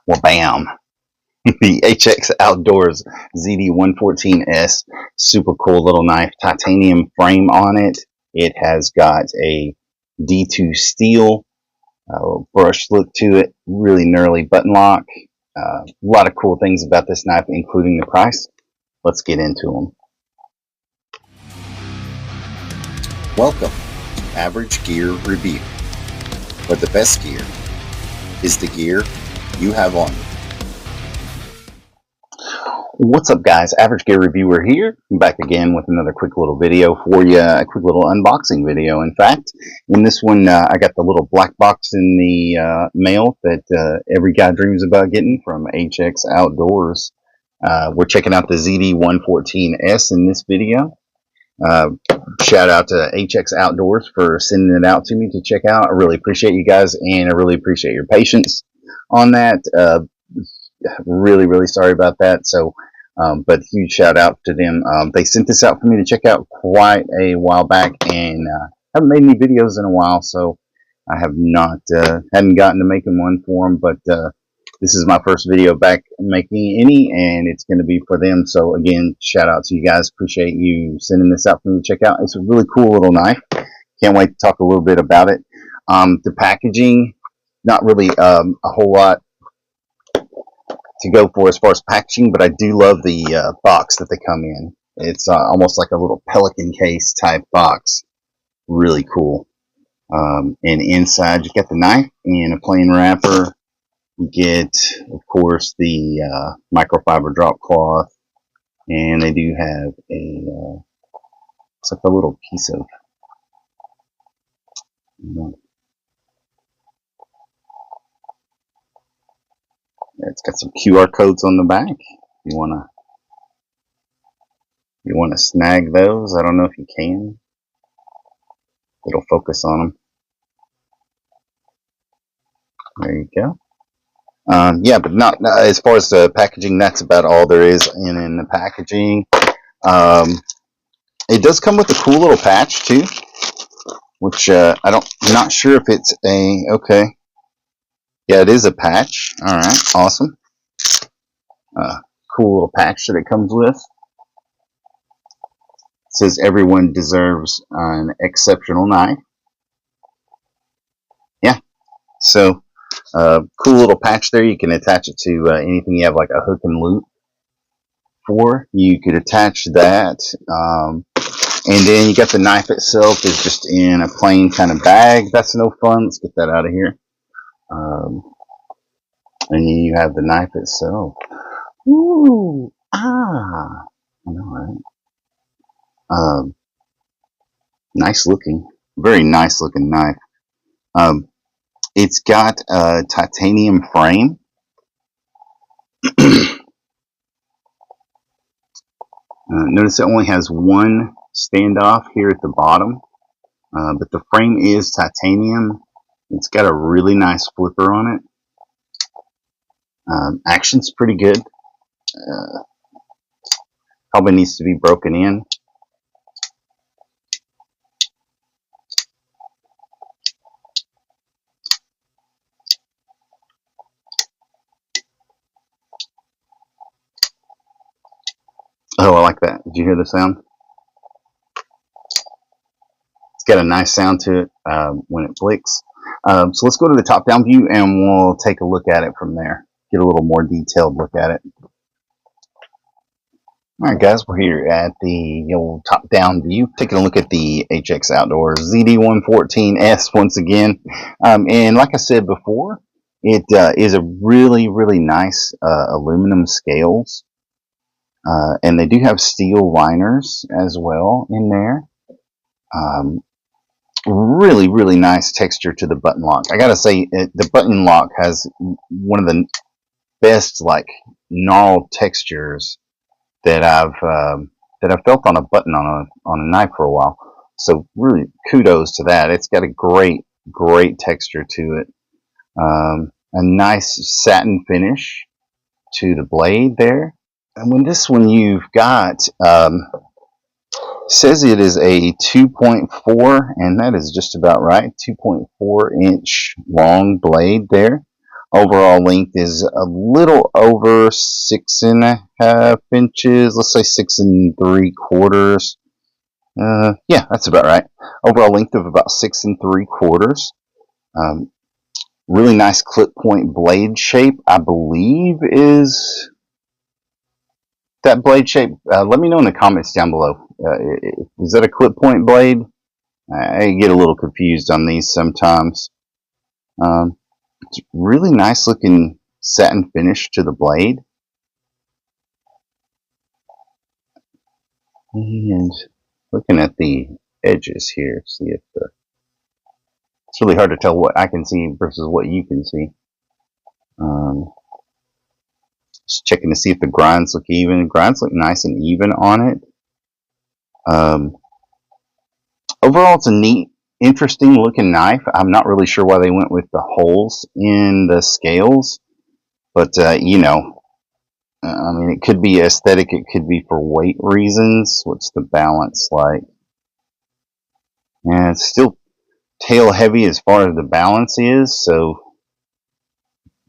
Well, bam. The HX Outdoors ZD114S. Super cool little knife. Titanium frame on it. It has got a D2 steel brushed look to it. Really gnarly button lock. A lot of cool things about this knife, including the price. Let's get into them. Welcome to Average Gear Review, but the best gear is the gear you have on you. What's up, guys? Average Gear Reviewer here. I'm back again with another quick little video for you, a quick little unboxing video. In fact, in this one, I got the little black box in the mail that every guy dreams about getting from HX Outdoors. We're checking out the ZD114S in this video. Shout out to HX Outdoors for sending it out to me to check out. I really appreciate you guys, and I really appreciate your patience on that. Really sorry about that. So, but huge shout out to them. They sent this out for me to check out quite a while back, and haven't made any videos in a while, so I have not hadn't gotten to making one for them. But this is my first video back making any, and it's going to be for them. So again, shout out to you guys. Appreciate you sending this out for me to check out. It's a really cool little knife. Can't wait to talk a little bit about it. The packaging, not really a whole lot to go for as far as packaging, but I do love the box that they come in. It's almost like a little pelican case type box. Really cool. And inside you get the knife in a plain wrapper. You get, of course, the microfiber drop cloth, and they do have a it's like a little piece of it's got some QR codes on the back. You wanna snag those. I don't know if you can. It'll focus on them. There you go. Yeah, but not as far as the packaging. That's about all there is in the packaging. It does come with a cool little patch too, which I'm not sure if it's a okay. Yeah, it is a patch. All right, awesome. Cool little patch that it comes with. It says everyone deserves an exceptional knife. Yeah, so cool little patch there. You can attach it to anything you have like a hook and loop for. You could attach that. And then you got the knife itself is just in a plain kind of bag. That's no fun. Let's get that out of here. And then you have the knife itself. Ooh, I know, right? Nice looking, very nice looking knife. It's got a titanium frame. Notice it only has one standoff here at the bottom, but the frame is titanium. It's got a really nice flipper on it. Action's pretty good. Probably needs to be broken in. Oh, I like that. Did you hear the sound? It's got a nice sound to it when it flicks. So let's go to the top-down view, and we'll take a look at it from there. Get a little more detailed look at it. Alright guys, we're here at the old top-down view, taking a look at the HX Outdoors ZD114S once again. And like I said before, it is a really nice aluminum scales. And they do have steel liners as well in there. Really nice texture to the button lock. I gotta say, the button lock has one of the best like gnarled textures that I've felt on a button on a knife for a while. So really kudos to that. It's got a great texture to it. A nice satin finish to the blade there. And when this one you've got says it is a 2.4, and that is just about right. 2.4 inch long blade there. Overall length is a little over 6.5 inches. Let's say 6 3/4. Yeah, that's about right. Overall length of about 6 3/4. Really nice clip point blade shape, I believe is that blade shape. Let me know in the comments down below. Is that a clip point blade? I get a little confused on these sometimes. It's really nice looking satin finish to the blade. And looking at the edges here, see if it's really hard to tell what I can see versus what you can see. Just checking to see if the grinds look even. The grinds look nice and even on it. Overall, it's a neat, interesting looking knife. I'm not really sure why they went with the holes in the scales, but you know, I mean, it could be aesthetic, it could be for weight reasons. What's the balance like? And it's still tail heavy as far as the balance is, so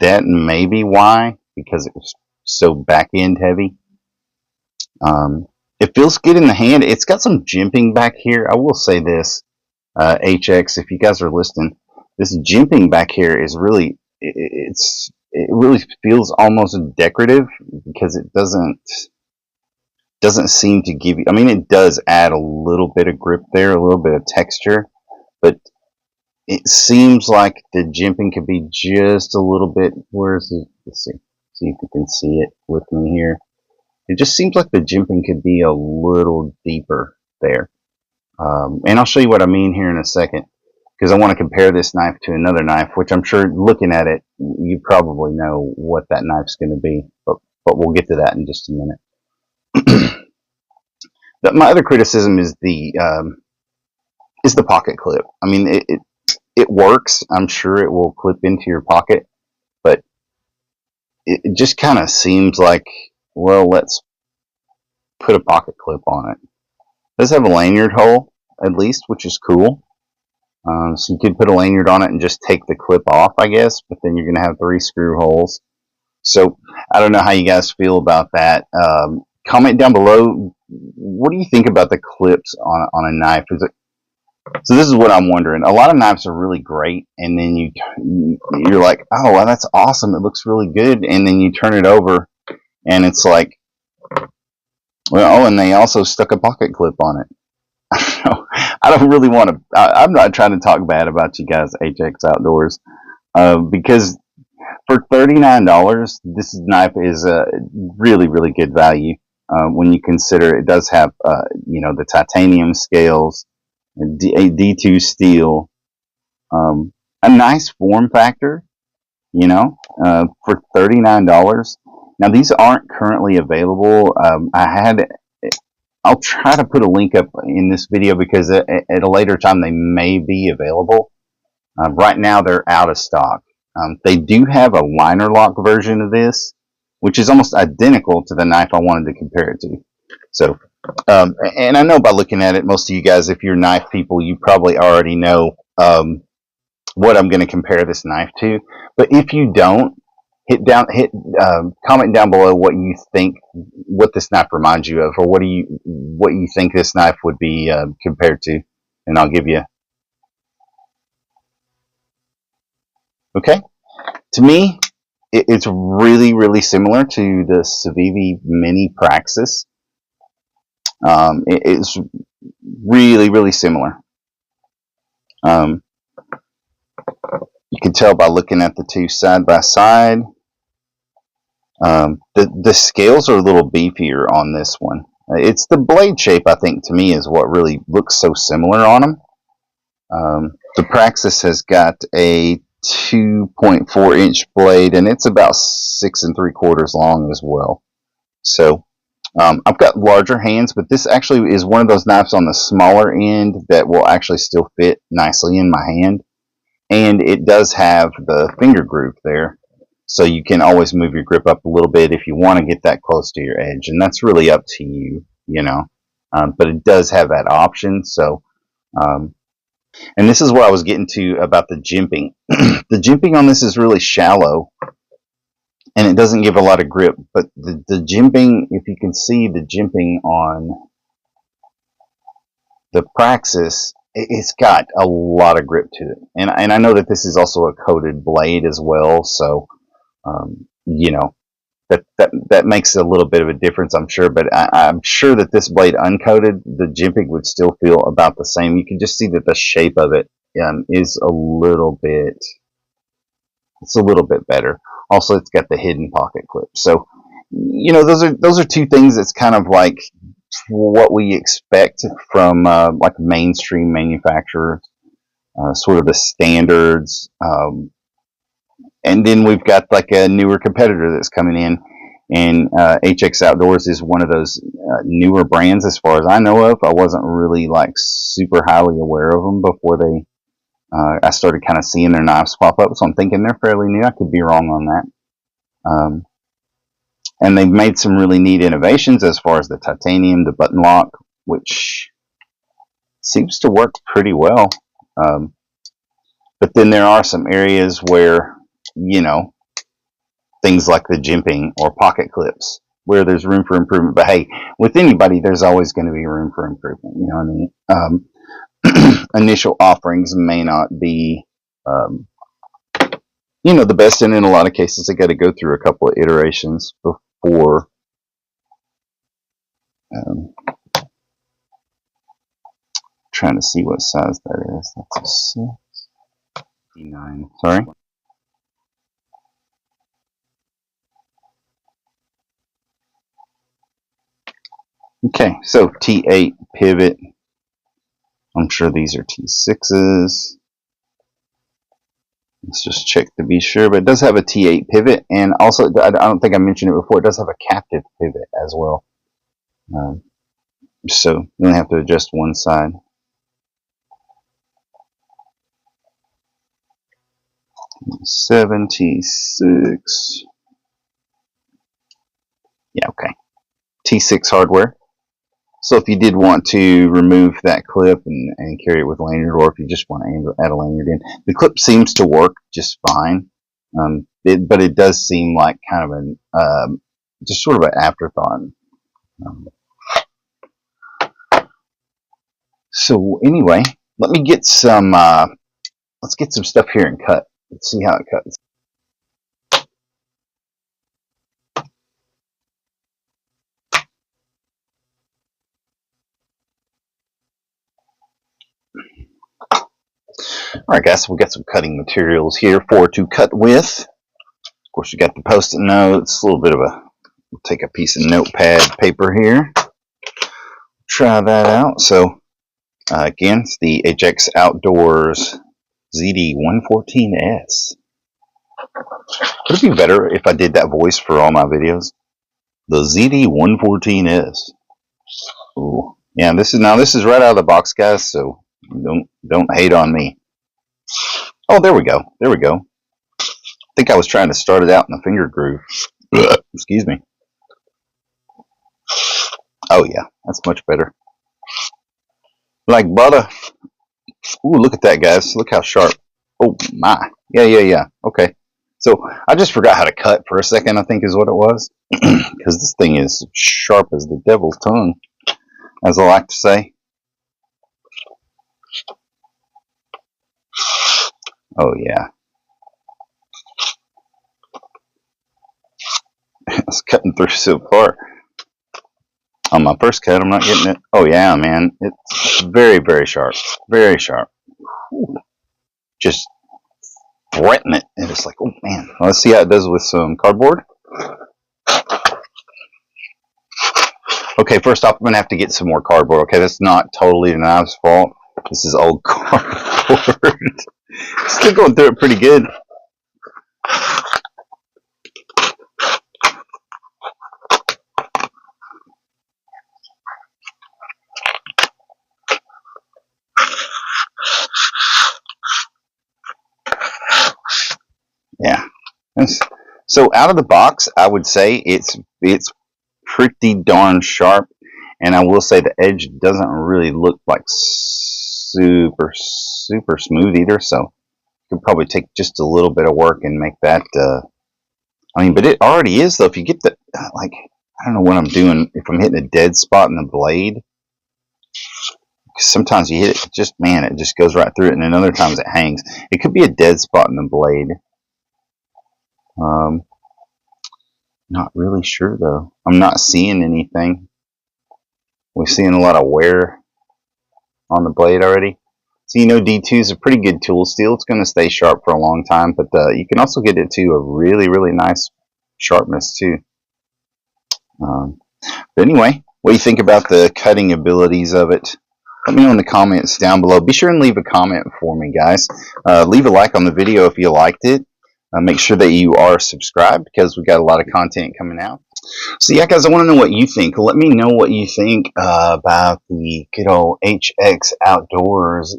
that may be why, because it was so back end heavy. It feels good in the hand. It's got some jimping back here. I will say this, HX, if you guys are listening, this jimping back here is really, it really feels almost decorative, because it doesn't seem to give you, I mean, it does add a little bit of grip there, a little bit of texture, but it seems like the jimping could be just a little bit, where's it, let's see if you can see it with me here. It just seems like the jimping could be a little deeper there. And I'll show you what I mean here in a second, because I want to compare this knife to another knife, which I'm sure looking at it, you probably know what that knife's going to be, but we'll get to that in just a minute. My other criticism is the pocket clip. I mean, it works. I'm sure it will clip into your pocket, but it just kind of seems like, well, let's put a pocket clip on it. It does have a lanyard hole, at least, which is cool. So you could put a lanyard on it and just take the clip off, I guess, but then you're going to have 3 screw holes. So I don't know how you guys feel about that. Comment down below, what do you think about the clips on a knife? So this is what I'm wondering. A lot of knives are really great, and then you're like, oh, well, that's awesome. It looks really good. And then you turn it over, and it's like, well, oh, and they also stuck a pocket clip on it. I don't really want to, I'm not trying to talk bad about you guys, HX Outdoors, because for $39, this knife is a really, really good value. When you consider it does have, you know, the titanium scales, D2 steel, a nice form factor, you know, for $39. Now, these aren't currently available. I'll try to put a link up in this video, because at a later time they may be available. Right now they're out of stock. They do have a liner lock version of this, which is almost identical to the knife I wanted to compare it to. So, and I know by looking at it, most of you guys, if you're knife people, you probably already know what I'm going to compare this knife to. But if you don't, comment down below what you think, what this knife reminds you of, or what you think this knife would be compared to, and I'll give you. Okay, to me, it's really, really similar to the Civivi Mini Praxis. It's really, really similar. You can tell by looking at the two side by side. The scales are a little beefier on this one. It's the blade shape, I think, to me, is what really looks so similar on them. The Praxis has got a 2.4-inch blade, and it's about 6 3/4 long as well. So I've got larger hands, but this actually is one of those knives on the smaller end that will actually still fit nicely in my hand. And it does have the finger groove there, so you can always move your grip up a little bit if you want to get that close to your edge, and that's really up to you, you know. But it does have that option. So And this is what I was getting to about the jimping. The jimping on this is really shallow, and it doesn't give a lot of grip. But the jimping, if you can see the jimping on the Praxis, it's got a lot of grip to it. And I know that this is also a coated blade as well, so you know, that makes a little bit of a difference, I'm sure. But I'm sure that this blade uncoated, the jimping would still feel about the same. You can just see that the shape of it is a little bit, it's a little bit better. Also, it's got the hidden pocket clip. So, you know, those are two things that's kind of like what we expect from like mainstream manufacturers, sort of the standards. And then we've got like a newer competitor that's coming in, and HX Outdoors is one of those newer brands as far as I know of. I wasn't really like super highly aware of them before they I started kind of seeing their knives pop up, so I'm thinking they're fairly new. I could be wrong on that. And they've made some really neat innovations as far as the titanium, the button lock, which seems to work pretty well. But then there are some areas where, you know, things like the jimping or pocket clips, where there's room for improvement. But hey, with anybody, there's always going to be room for improvement. You know what I mean? Initial offerings may not be, you know, the best, and in a lot of cases, they got to go through a couple of iterations before trying to see what size that is. That's a 69. Sorry. Okay, so T8 pivot. I'm sure these are T6s. Let's just check to be sure, but it does have a T8 pivot, and also, I don't think I mentioned it before, it does have a captive pivot as well. So you only have to adjust one side. T6. Yeah, okay. T6 hardware. So if you did want to remove that clip and carry it with a lanyard, or if you just want to add a lanyard in, the clip seems to work just fine. But it does seem like kind of an just sort of an afterthought. So anyway, let me get some. Let's get some stuff here and cut. Let's see how it cuts. Alright guys, we've got some cutting materials here to cut with. Of course, you got the post-it notes, a little bit of a, we'll take a piece of notepad paper here. Try that out. So, again, it's the HX Outdoors ZD114S. Would it be better if I did that voice for all my videos? The ZD114S. Ooh. Yeah, this is right out of the box, guys, so don't hate on me. Oh, there we go. There we go. I think I was trying to start it out in the finger groove. Excuse me. Oh, yeah. That's much better. Like butter. Ooh, look at that, guys. Look how sharp. Oh, my. Yeah. Okay. So, I just forgot how to cut for a second, I think is what it was. Because this thing is sharp as the devil's tongue, as I like to say. Oh, yeah. It's cutting through so far. On my first cut, I'm not getting it. Oh, yeah, man. It's very, very sharp. Very sharp. Ooh. Just threaten it. And it's like, oh, man. Let's see how it does with some cardboard. Okay, first off, I'm going to have to get some more cardboard. Okay, that's not totally the knive's fault. This is old cardboard. Still going through it pretty good. Yeah. So out of the box, I would say it's pretty darn sharp, and I will say the edge doesn't really look like super super smooth either, so it could probably take just a little bit of work and make that, I mean, but it already is, though. If you get the, like, I don't know what I'm doing, if I'm hitting a dead spot in the blade. Sometimes you hit it, just, man, it just goes right through it, and then other times it hangs. It could be a dead spot in the blade. Not really sure, though. I'm not seeing anything. We're seeing a lot of wear on the blade already. So, you know, D2 is a pretty good tool steel. It's going to stay sharp for a long time, but you can also get it to a really, really nice sharpness, too. But anyway, what do you think about the cutting abilities of it? Let me know in the comments down below. Be sure and leave a comment for me, guys. Leave a like on the video if you liked it. Make sure that you are subscribed because we got a lot of content coming out. So yeah, guys, I want to know what you think. Let me know what you think about the good old HX Outdoors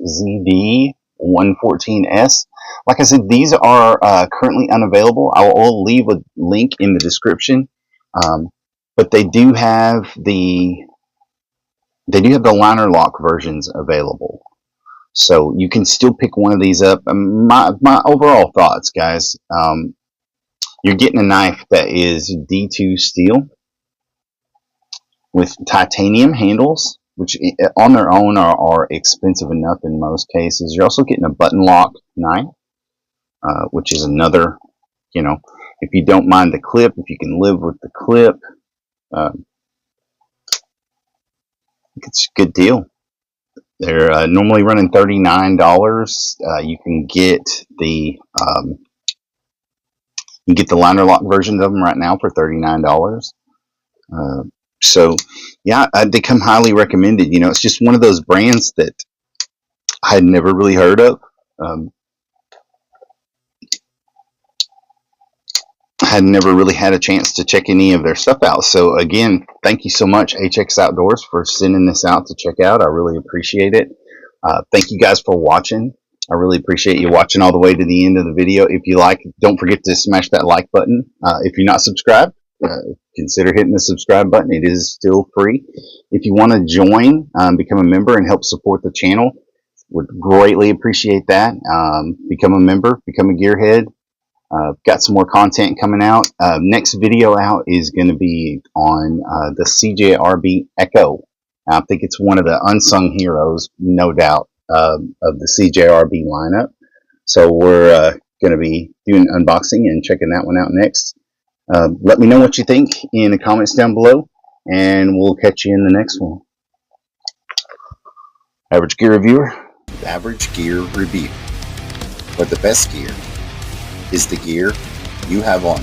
ZD114S. Like I said, these are currently unavailable. I will leave a link in the description. But they do have the liner lock versions available. So you can still pick one of these up. My overall thoughts, guys, you're getting a knife that is D2 steel with titanium handles, which on their own are expensive enough in most cases. You're also getting a button lock knife, which is another, you know, if you don't mind the clip, if you can live with the clip, it's a good deal. They're normally running $39. You can get the liner lock version of them right now for $39. So yeah, they come highly recommended. You know, it's just one of those brands that I had never really heard of. Had never really had a chance to check any of their stuff out. So again, thank you so much, HX Outdoors, for sending this out to check out. I really appreciate it. Thank you guys for watching. I really appreciate you watching all the way to the end of the video. If you like, don't forget to smash that like button. If you're not subscribed, consider hitting the subscribe button. It is still free. If you want to join, become a member and help support the channel, would greatly appreciate that. Become a member, become a gearhead. Got some more content coming out. Next video out is going to be on the CJRB Echo. I think it's one of the unsung heroes, no doubt, of the CJRB lineup. So we're going to be doing unboxing and checking that one out next. Let me know what you think in the comments down below, and we'll catch you in the next one. Average Gear Reviewer. Average Gear Review. But the best gear is the gear you have on.